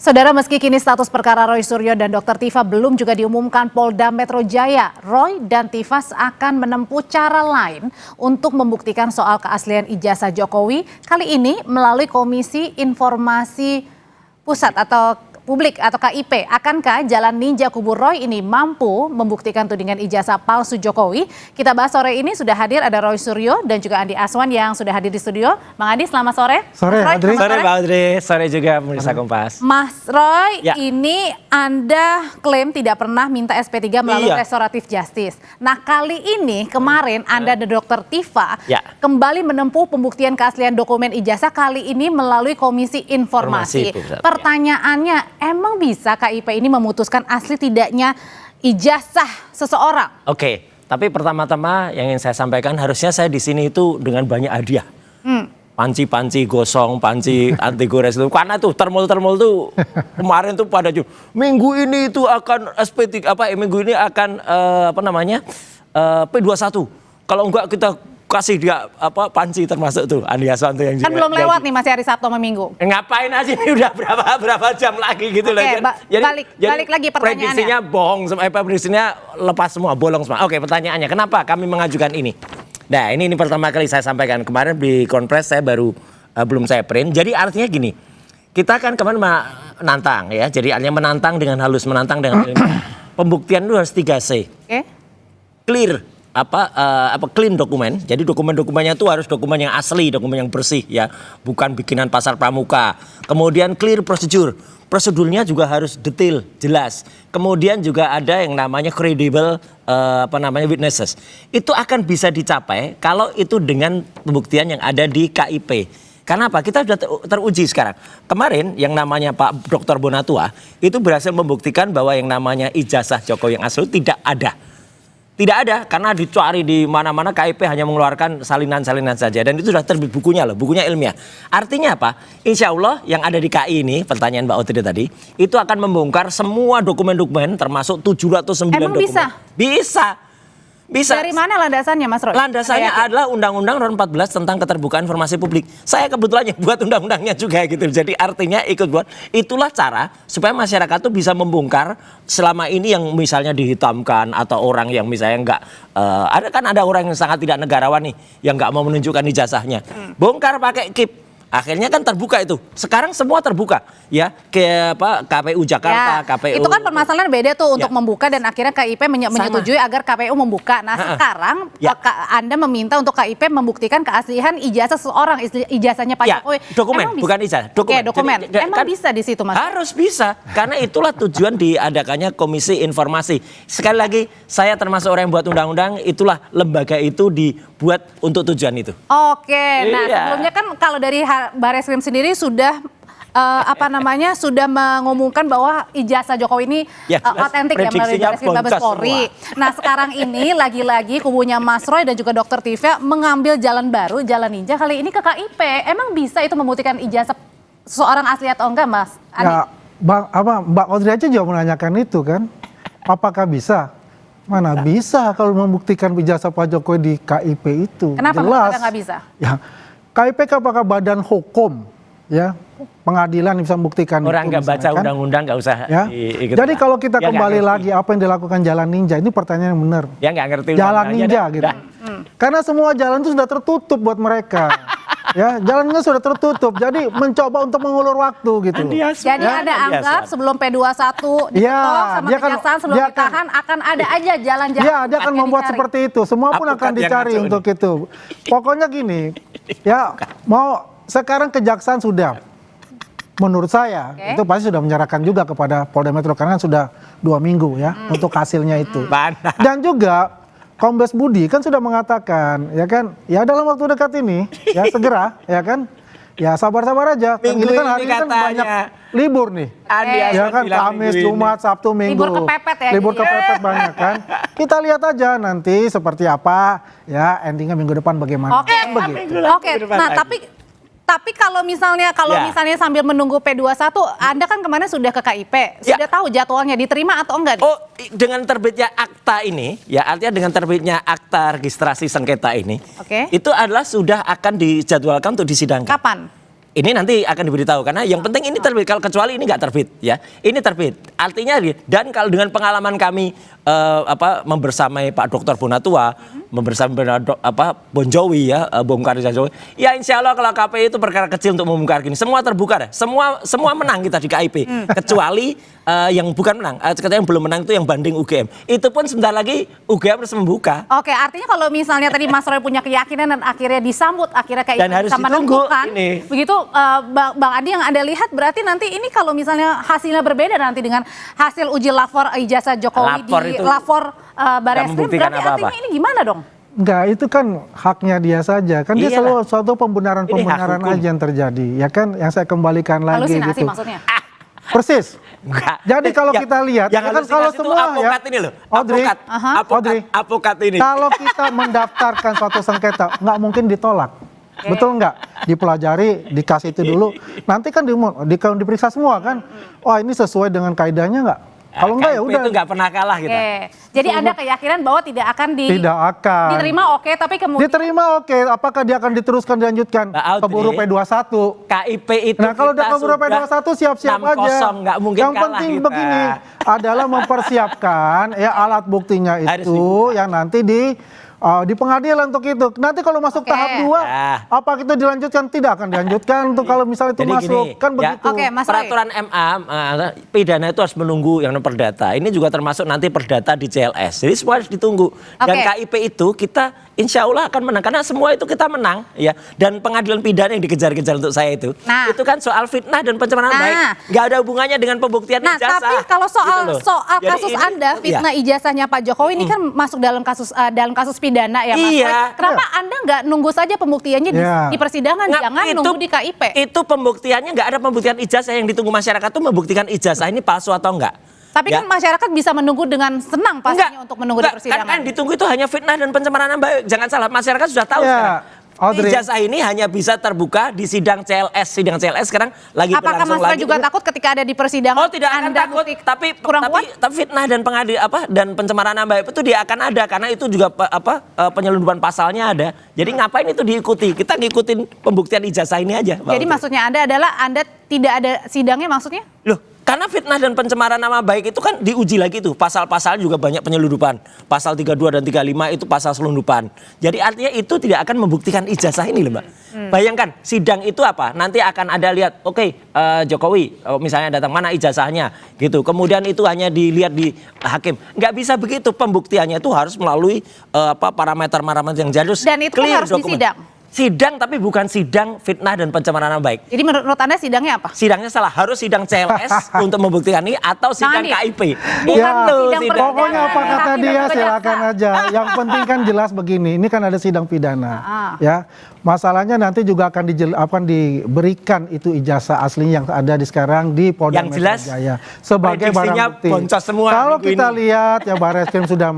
Saudara, meski kini status perkara Roy Suryo dan Dr. Tifa belum juga diumumkan Polda Metro Jaya, Roy dan Tifa akan menempuh cara lain untuk membuktikan soal keaslian ijazah Jokowi, kali ini melalui Komisi Informasi Pusat atau Publik atau KIP. Akankah jalan ninja kubu Roy ini mampu membuktikan tudingan ijazah palsu Jokowi? Kita bahas sore ini, sudah hadir ada Roy Suryo dan juga Andi Aswan yang sudah hadir di studio. Bang Andi, selamat sore. Sore, Adri. Sore, Pak Audrey. Sore juga pemirsa Kompas. Mas Roy, Ya. ini Anda klaim tidak pernah minta SP3 melalui restoratif justice. Nah, kali ini kemarin Anda dan Dr. Tifa kembali menempuh pembuktian keaslian dokumen ijazah, kali ini melalui Komisi Informasi. Pertanyaannya, emang bisa KIP ini memutuskan asli tidaknya ijazah seseorang? Oke, tapi pertama-tama yang ingin saya sampaikan, harusnya saya di sini itu dengan banyak hadiah. Panci-panci gosong, panci anti gores itu. Karena tuh termol-termol tuh kemarin tuh pada minggu ini itu akan SP3 minggu ini akan P21. Kalau enggak kita kasih dia panci termasuk tuh Andi Aswan tuh yang kan belum lewat nih, masih hari Sabtu sama Minggu. Ngapain aja ini udah berapa jam lagi gitu loh. Balik lagi pertanyaannya. Prediksinya bohong, prediksinya lepas semua, bolong semua. Oke, pertanyaannya kenapa kami mengajukan ini? Nah, ini pertama kali saya sampaikan. Kemarin di konpres saya baru belum saya print. Jadi artinya gini, kita kan kemarin menantang ya. Jadi artinya menantang dengan halus, menantang dengan pembuktian itu harus 3C. Clear. Clean dokumen. Jadi dokumen-dokumennya itu harus dokumen yang asli, dokumen yang bersih ya, bukan bikinan pasar pramuka. Kemudian clear prosedur. Prosedurnya juga harus detail, jelas. Kemudian juga ada yang namanya credible witnesses. Itu akan bisa dicapai kalau itu dengan pembuktian yang ada di KIP. Karena apa? Kita sudah teruji sekarang. Kemarin yang namanya Pak Dr. Bonatua itu berhasil membuktikan bahwa yang namanya ijazah Jokowi yang asli tidak ada. Tidak ada, karena dicari di mana-mana, KIP hanya mengeluarkan salinan-salinan saja. Dan itu sudah terbit bukunya loh, bukunya ilmiah. Artinya apa? Insya Allah yang ada di KI ini, pertanyaan Mbak Audrey tadi, itu akan membongkar semua dokumen-dokumen termasuk 709 Emang dokumen. Bisa. Dari mana landasannya, Mas Roy? Landasannya adalah Undang-Undang Nomor 14 tentang Keterbukaan Informasi Publik. Saya kebetulan yang buat undang-undangnya juga gitu. Jadi artinya ikut buat. Itulah cara supaya masyarakat tuh bisa membongkar selama ini yang misalnya dihitamkan atau orang yang misalnya ada orang yang sangat tidak negarawan nih yang nggak mau menunjukkan ijazahnya. Bongkar pakai KIP. Akhirnya kan terbuka itu. Sekarang semua terbuka ya, KPU Jakarta, KPU. Itu kan permasalahan beda tuh untuk membuka dan akhirnya KIP menyetujui agar KPU membuka. Nah, sekarang Anda meminta untuk KIP membuktikan keaslian ijazah seseorang, ijazahnya Pak Jokowi. Dokumen, bukan ijazah, dokumen. Dokumen. Jadi, emang bisa di situ, Mas? Harus bisa, karena itulah tujuan diadakannya Komisi Informasi. Sekali lagi, saya termasuk orang yang buat undang-undang, itulah lembaga itu dibuat untuk tujuan itu. Oke, nah sebelumnya kan kalau dari Barreskrim sendiri sudah sudah mengumumkan bahwa ijazah Jokowi ini otentik ya melalui Barreskrim Mabes Polri. Nah, sekarang ini lagi-lagi kubunya Mas Roy dan juga Dr. Tifa mengambil jalan baru, jalan ninja kali ini ke KIP. Emang bisa itu membuktikan ijazah seorang asli atau enggak, Mas Andi? Ya, Mbak Audrey aja juga menanyakan itu kan. Apakah bisa? Mana bisa kalau membuktikan ijazah Pak Jokowi di KIP itu? Kenapa nggak bisa? Ya, KIP apakah badan hukum ya, pengadilan yang bisa membuktikan orang nggak baca undang-undang nggak usah ya. Jadi kalau kita kembali lagi apa yang dilakukan jalan ninja, ini pertanyaan yang benar. Ya nggak ngerti jalan ninja gitu. Karena semua jalan itu sudah tertutup buat mereka. Ya, jalannya sudah tertutup. Jadi mencoba untuk mengulur waktu gitu. Jadi Anda anggap sebelum P21 diketok sama kejaksaan sebelum ditahan akan ada aja jalan-jalan. Iya, dia akan membuat seperti itu. Semua pun akan dicari untuk itu. Pokoknya gini, ya mau sekarang kejaksaan sudah, menurut saya itu pasti sudah menyerahkan juga kepada Polda Metro karena sudah 2 minggu ya untuk hasilnya itu. Dan juga Kombes Budi kan sudah mengatakan ya kan, ya dalam waktu dekat ini ya segera ya kan, ya sabar-sabar aja. Minggu ini kan hari ini kan banyak libur nih. Ya kan, Kamis, Jumat, Sabtu, Minggu. Libur kepepet ya. Libur kepepet banyak kan. Kita lihat aja nanti seperti apa ya endingnya minggu depan bagaimana. Oke. Nah, tapi kalau misalnya sambil menunggu P21, Anda kan kemarin sudah ke KIP, sudah tahu jadwalnya diterima atau enggak? Oh, dengan terbitnya akta ini, ya artinya dengan terbitnya akta registrasi sengketa ini, itu adalah sudah akan dijadwalkan untuk disidangkan. Kapan? ini nanti akan diberitahu karena yang penting ini terbit. Kalau kecuali ini nggak terbit ya, ini terbit. Artinya dan kalau dengan pengalaman kami membersamai Pak Dr. Bonatua, membersamai Bon Jowi ya, bongkar Jokowi. Ya insya Allah kalau KPI itu perkara kecil untuk membongkar gini. Semua terbuka deh. Semua menang kita di KIP. Kecuali yang bukan menang, yang belum menang itu yang banding UGM. Itu pun sebentar lagi UGM harus membuka. Oke, artinya kalau misalnya tadi Mas Roy punya keyakinan dan akhirnya disambut, akhirnya KIP dan harus bisa menentukan. Ini. Begitu Bang Adi yang Anda lihat berarti nanti ini kalau misalnya hasilnya berbeda nanti dengan hasil uji lapor ijazah Jokowi lapor Barreskrim, berarti artinya ini gimana dong? Enggak, itu kan haknya dia saja. Kan dia selalu suatu pembenaran aja yang terjadi. Ya kan, yang saya kembalikan lagi halusinasi gitu. maksudnya? Persis. Enggak. Jadi kalau kita lihat, yang kan kalau semua avokat ini loh. Avokat ini. Kalau kita mendaftarkan suatu sengketa, nggak mungkin ditolak. Betul nggak? Dipelajari, dikasih itu dulu. Nanti kan diperiksa semua kan. Wah ini sesuai dengan kaidahnya nggak? Kalau enggak ya udah. Itu nggak pernah kalah kita. Jadi Anda keyakinan bahwa tidak akan diterima oke, tapi kemudian diterima oke. Apakah dia akan diteruskan dilanjutkan keburu P21? KIP itu. Nah kalau udah keburu P21 siap-siap aja. Yang penting begini adalah mempersiapkan ya alat buktinya itu yang nanti di pengadilan untuk itu. Nanti kalau masuk tahap 2, apa itu dilanjutkan? Tidak akan dilanjutkan untuk kalau misalnya itu masuk. Kan begitu. Peraturan MA, pidana itu harus menunggu yang perdata. Ini juga termasuk nanti perdata di CLS. Jadi semua harus ditunggu. Dan KIP itu kita insya Allah akan menang. Karena semua itu kita menang. Ya. Dan pengadilan pidana yang dikejar-kejar untuk saya itu. Itu kan soal fitnah dan pencemaran baik. Nggak ada hubungannya dengan pembuktian ijazah. Tapi kalau soal kasus Anda, fitnah ijazahnya Pak Jokowi ini kan masuk dalam kasus pidana ya Mas. Kenapa Anda nggak nunggu saja pembuktiannya di persidangan, jangan nunggu di KIP? Itu pembuktiannya nggak ada pembuktian ijazah, yang ditunggu masyarakat itu membuktikan ijazah ini palsu atau enggak. Tapi kan masyarakat bisa menunggu dengan senang pastinya untuk menunggu di persidangan. Kan ditunggu itu hanya fitnah dan pencemaran nama baik. Jangan salah, masyarakat sudah tahu sekarang. Ijazah ini hanya bisa terbuka di sidang CLS. Sidang CLS sekarang lagi berlangsung lagi. Apakah Mas Roy juga takut ketika ada di persidangan? Oh tidak akan takut, tapi fitnah dan dan pencemaran nama baik itu dia akan ada karena itu juga penyelundupan pasalnya ada. Jadi ngapain itu diikuti? Kita ngikutin pembuktian ijazah ini aja. Jadi maksudnya Anda tidak ada sidangnya maksudnya? Loh, karena fitnah dan pencemaran nama baik itu kan diuji lagi tuh. Pasal-pasal juga banyak penyelundupan. Pasal 32 dan 35 itu pasal selundupan. Jadi artinya itu tidak akan membuktikan ijazah ini loh Mbak. Bayangkan sidang itu apa? Nanti akan ada lihat, Jokowi misalnya datang, mana ijazahnya gitu. Kemudian itu hanya dilihat di hakim. Nggak bisa begitu, pembuktiannya itu harus melalui parameter-parameter yang jelas. Dan itu kan harus di sidang. Sidang tapi bukan sidang fitnah dan pencemaran nama baik. Jadi menurut Anda sidangnya apa? Sidangnya salah, harus sidang CLS untuk membuktikan ini atau sidang KIP. Pokoknya apa kata dia silakan aja. Yang penting kan jelas begini, ini kan ada sidang pidana. Ya, masalahnya nanti juga akan diberikan itu ijazah asli yang ada di sekarang di Polda Metro Jaya sebagai barang bukti. Kalau kita lihat ya Barreskrim sudah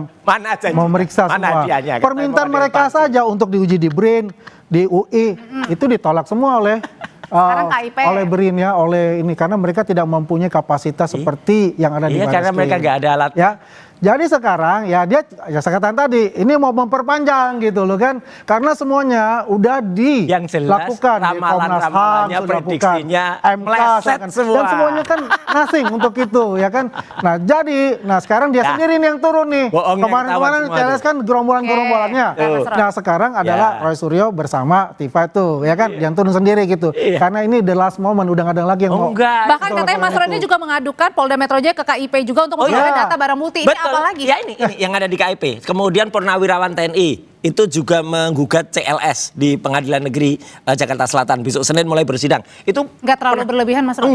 memeriksa semua. Permintaan mereka saja untuk diuji di BRIN, di UI itu ditolak semua oleh BRIN ya, oleh ini karena mereka tidak mempunyai kapasitas seperti yang ada di Barreskrim. Karena mereka nggak ada alat. Ya. Jadi sekarang ya dia saya tadi ini mau memperpanjang gitu loh kan, karena semuanya udah dilakukan di Komnas HAM, prediksinya MK dan semuanya kan asing untuk itu ya kan. Nah sekarang dia sendiri yang turun nih. Kemarin CLS kan gerombolan-gerombolannya. Nah sekarang adalah Roy Suryo bersama Tifa itu ya kan, yang turun sendiri gitu. Karena ini the last moment, udah gak ada lagi yang mau. Bahkan katanya Mas Roy juga mengadukan Polda Metro Jaya ke KIP juga untuk memperoleh data barang bukti. Ini apalagi? Ya ini yang ada di KIP. Kemudian Purnawirawan TNI itu juga menggugat CLS di Pengadilan Negeri Jakarta Selatan. Besok Senin mulai bersidang. Itu nggak terlalu berlebihan Mas Roy?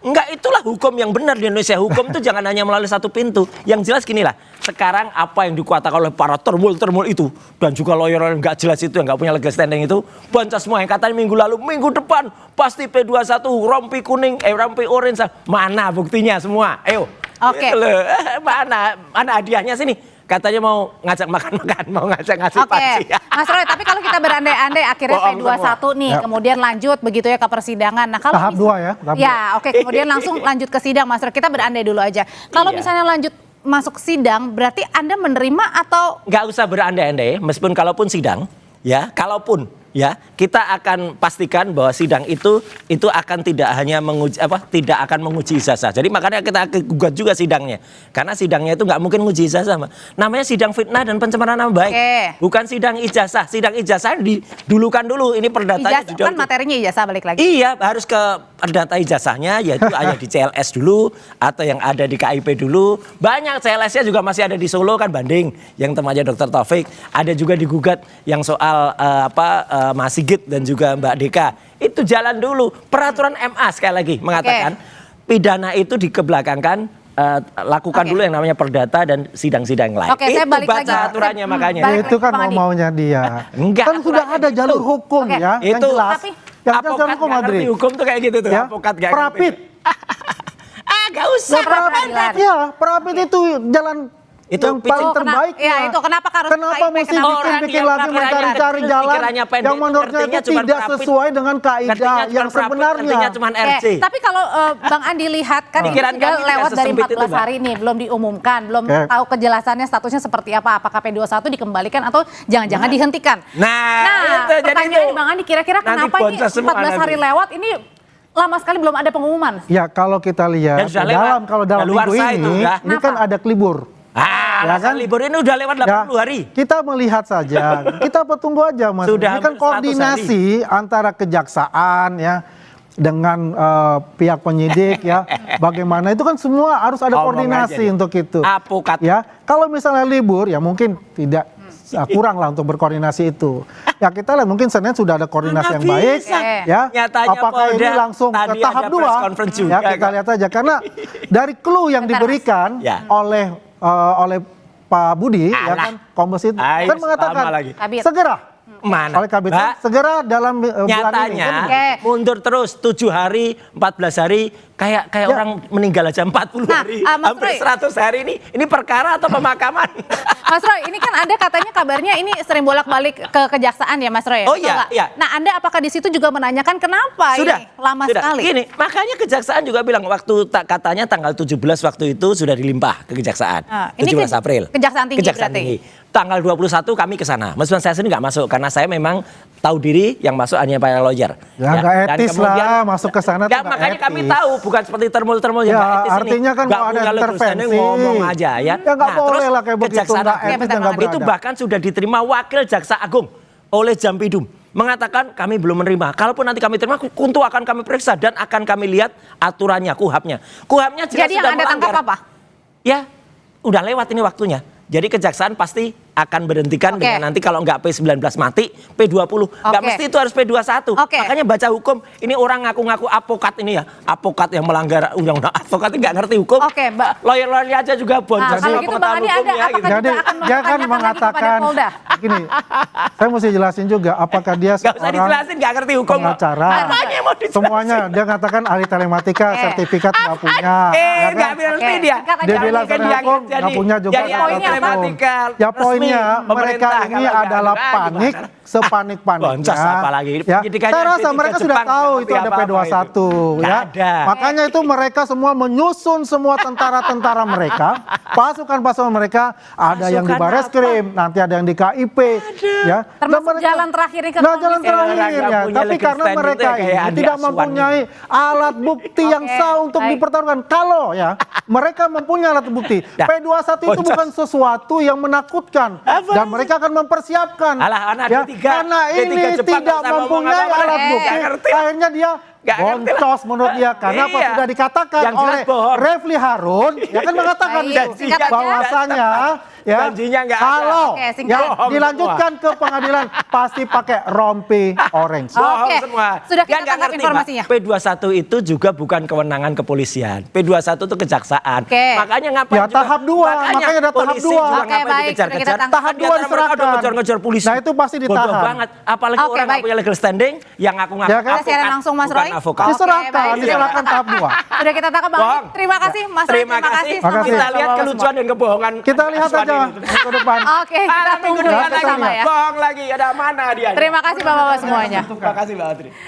Enggak, itulah hukum yang benar di Indonesia. Hukum itu jangan hanya melalui satu pintu. Yang jelas gini lah, sekarang apa yang dikuatakan oleh para termul itu dan juga lawyer nggak jelas itu yang nggak punya legal standing itu, baca semua yang katanya minggu lalu, minggu depan pasti P21 rompi kuning, rompi orange, mana buktinya semua? Ayo. Oke. Mana hadiahnya sini? Katanya mau ngajak makan-makan, mau ngajak ngasih panci. Mas Roy, tapi kalau kita berandai-andai akhirnya P21 nih, kemudian lanjut begitu ya ke persidangan. Nah, kalau tahap 2 ya. Kemudian langsung lanjut ke sidang, Mas Roy. Kita berandai dulu aja. Kalau misalnya lanjut masuk sidang, berarti Anda menerima atau? Nggak usah berandai-andai, meskipun kalaupun sidang, ya, kalaupun ya kita akan pastikan bahwa sidang itu akan tidak hanya tidak akan menguji ijazah. Jadi makanya kita gugat juga sidangnya, karena sidangnya itu nggak mungkin menguji ijazah, namanya sidang fitnah dan pencemaran nama baik, bukan sidang ijazah. Sidang ijazah didulukan dulu, ini perdatanya kan materinya ijazah, balik lagi. Iya, harus ke perdata ijazahnya, yaitu ada di CLS dulu atau yang ada di KIP dulu. Banyak CLS-nya juga masih ada di Solo kan, banding yang temannya Dr. Taufik, ada juga digugat yang soal Mas Sigit dan juga Mbak Deka. Itu jalan dulu. Peraturan MA sekali lagi mengatakan pidana itu dikebelakangkan, lakukan dulu yang namanya perdata dan sidang-sidang lain. Oke, saya balik baca lagi. aturannya makanya. Itu kan maunya dia. Enggak, Kan sudah ada jalur hukum ya, yang itu jelas. Yang jelas apokat hukum, nggak Adri. ngerti hukum tuh kayak gitu tuh. Ya? Apokat nggak Perapit. Gak usah. Ya, perapit itu jalan itu yang paling terbaik. Ya, itu kenapa harus Kenapa mesti bikin lagi mencari-cari jalan yang menurutnya itu tidak sesuai dengan kaidah yang sebenarnya. Tapi kalau Bang Andi lihat kan ini sudah lewat dari 14 hari ini, belum diumumkan, belum tahu kejelasannya statusnya seperti apa, apakah P21 dikembalikan atau jangan-jangan dihentikan. Nah, pertanyaan Bang Andi, kira-kira kenapa ini 14 hari lewat ini lama sekali belum ada pengumuman? Ya, kalau kita lihat dalam minggu ini kan ada kelibur. Ya kan libur ini udah lewat 80 hari. Kita melihat saja, kita tunggu aja, Mas. Sudah ini kan koordinasi antara kejaksaan ya dengan pihak penyidik ya. Bagaimana itu kan semua harus ada koordinasi untuk itu. Apokat. Ya, kalau misalnya libur ya mungkin tidak kurang lah untuk berkoordinasi itu. Ya kita lihat mungkin Senin sudah ada koordinasi yang baik. Ya, apakah ini langsung ke tahap 2? Ya kita lihat aja, karena dari clue yang diberikan oleh Pak Budi ya kan, Kombes itu kan mengatakan segera oleh Kabit segera dalam bulan ini. Nyatanya mundur terus 7 hari, 14 hari, kayak orang meninggal aja 40 hari, hampir 100 hari ini perkara atau pemakaman? Mas Roy, ini kan Anda katanya kabarnya ini sering bolak-balik ke kejaksaan ya Mas Roy? Oh iya. Nah, Anda apakah di situ juga menanyakan kenapa ini lama sekali? Gini, makanya kejaksaan juga bilang waktu katanya tanggal 17 waktu itu sudah dilimpah ke kejaksaan. 17 April. Kejaksaan tinggi berarti. Tanggal 21 kami ke sana. Meskipun saya sendiri nggak masuk karena saya memang tahu diri, yang masuk hanya para lawyer. Ya nggak etis lah masuk ke sana. Ya makanya kami tahu, bukan seperti termul-termul yang nggak etis. Artinya kan mau ada intervensi. Ngomong aja ya. Ya nggak boleh lah kayak begitu. Nggak etis dan nggak berada. Itu bahkan sudah diterima Wakil Jaksa Agung oleh Jampidum. Mengatakan kami belum menerima. Kalaupun nanti kami terima, tentu akan kami periksa dan akan kami lihat aturannya, kuhapnya. Kuhapnya jelas jadi sudah yang Anda tangkap apa? Ya, udah lewat ini waktunya. Jadi kejaksaan pasti akan berhentikan dengan nanti kalau nggak P19 mati, P20. Nggak mesti itu harus P21. Makanya baca hukum, ini orang ngaku-ngaku apokat ini ya. Apokat yang melanggar undang-undang. Apokat nggak ngerti hukum. Lawyer-lawyer aja juga boncos. Kalau gitu Bang Andi, jadi dia kan mengatakan, gini, saya mesti jelasin juga apakah dia seorang nggak usah dijelasin, nggak ngerti hukum. Pengacara. Semuanya, dia katakan ahli telematika, sertifikat nggak punya. Nggak ngerti dia. Dia bilang hukum nggak punya juga. Ya poinnya mereka ini adalah panik, sepanik-paniknya. Ya, saya rasa mereka sudah tahu itu ada P21 ya. Makanya itu mereka semua menyusun semua tentara-tentara mereka, pasukan-pasukan mereka, ada yang di Bareskrim, nanti ada yang di KIP ya. Termasuk jalan terakhir ke jalan terakhirnya. Tapi karena mereka ini tidak mempunyai alat bukti yang sah untuk dipertaruhkan. Kalau ya mereka mempunyai alat bukti, P21 itu bukan sesuatu yang menakutkan dan mereka akan mempersiapkan karena ini tidak mempunyai alat bukti, akhirnya dia boncos menurut dia karena apa sudah dikatakan oleh Refli Harun ya kan mengatakan bahwasanya kalau dilanjutkan ke pengadilan pasti pakai rompi orange. Sudah kita tangkap informasinya. P21 itu juga bukan kewenangan kepolisian. P21 itu kejaksaan. Makanya ngapain? Ya tahap 2, makanya ada tahap 2. Dikejar-kejar. Tahap 2 diserahkan. Ngejar polisi. Nah itu pasti ditahan. Bodoh banget. Apalagi orang nggak punya legal standing yang ngaku-ngaku. Kita siaran langsung Mas Roy. Diserahkan tahap 2. Sudah kita tangkap Bang. Terima kasih Mas Roy. Terima kasih. Kita lihat kelucuan dan kebohongan. Kita lihat aja ke depan. Oke, kita tunggu sama ya. Bohong lagi, ada mana dia? Terima kasih Bapak-bapak semuanya. Terima kasih Mbak Adri.